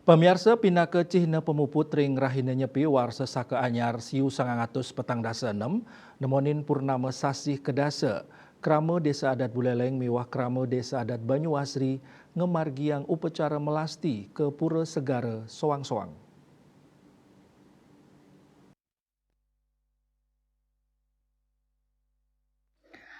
Pemirsa pina ke Cihna pemuput ring rahina nyepi war sesaka anyar siu 900 petang dasa 6 nemonin purnama sasih kedasa. Krama Desa Adat Buleleng miwah krama Desa Adat Banyuasri ngemargiang upacara melasti ke Pura Segara Soang-Soang.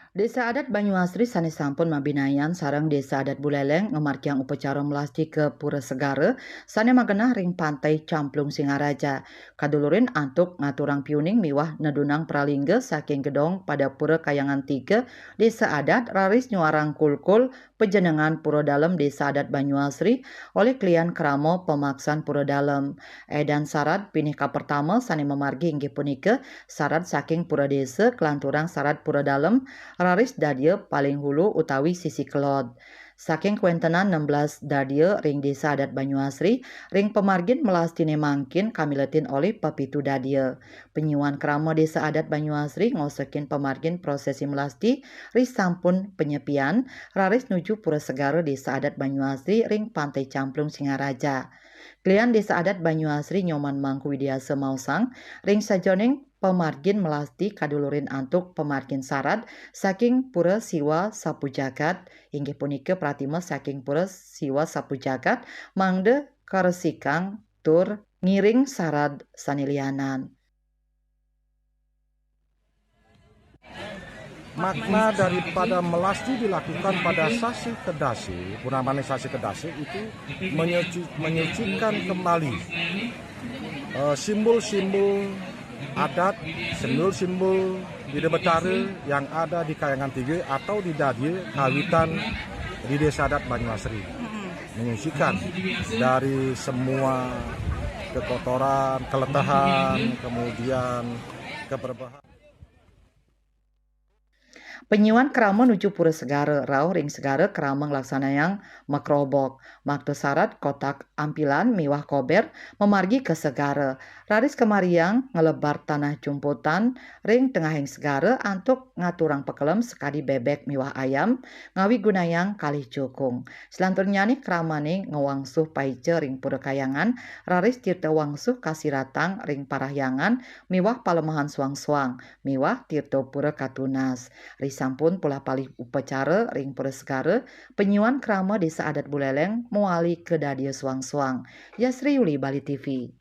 Desa adat Banyuasri sanes sampun mabinayan sareng Desa adat Buleleng ngemarkiang upacara melasti ke Pura Segara sane magenah ring pantai Camplung Singaraja. Kadulurin antuk ngaturang piuning miwah nedunang pralingga saking gedong pada Pura Kayangan 3 Desa adat raris nyuarang kulkul pejenengan Pura Dalem Desa adat Banyuasri oleh klien kramo pemaksan Pura Dalem. Edan syarat pinih ka pertama sane memargi inggih punika syarat saking Pura Desa kelanturang syarat Pura Dalem raris dadia paling hulu utawi sisi kelot. Saking kuentenan 16 dadia ring Desa adat Banyuasri, ring pemargin melastine mangkin kamiletin oleh pepitu dadia. Penyuan krama Desa adat Banyuasri ngosekin pemargin prosesi melasti ris sampun penyepian raris nuju Pura Segara Desa adat Banyuasri ring Pantai Camplung Singaraja. Klian Desa adat Banyuasri Nyoman Mangku Widiasa Mausang ring sajoning pemargin melasti kadulurin antuk pemargin syarat saking Pura Siwa Sapu Jagat inggih punika pratima saking Pura Siwa Sapu Jagat mangde karesikang tur ngiring syarat sanilianan. Makna daripada melasti dilakukan pada sasi kedasi, purnamane sasi kedasi itu menyucikan kembali simbol-simbol adat, simbol-simbol Bida Betara yang ada di Kayangan 3 atau di Dadia Kawitan di Desa Adat Banyuasri. Menyucikan dari semua kekotoran, keletahan, kemudian keberbahagiaan. Penyuan krama nuju Pura Segara, rauh ring Segara krama ngelaksanayang makrobok. Maktu syarat kotak ampilan miwah kober memargi ke Segara. Raris kemariang ngelebar tanah jumputan ring tengahing Segara antuk ngaturang pekelem sekadi bebek miwah ayam ngawi gunayang kalih jukung. Selanturnya nih kramane ngewangsuh paice ring Pura Kayangan, raris tirta wangsuh kasiratang ring Parahyangan miwah palemahan suang-suang, miwah tirta Pura Katunas. Sampun pula palih upacara ring Pura Segara, penyuan krama Desa adat Buleleng muali ke dadia suang-suang. Yasri Yuli, Bali TV.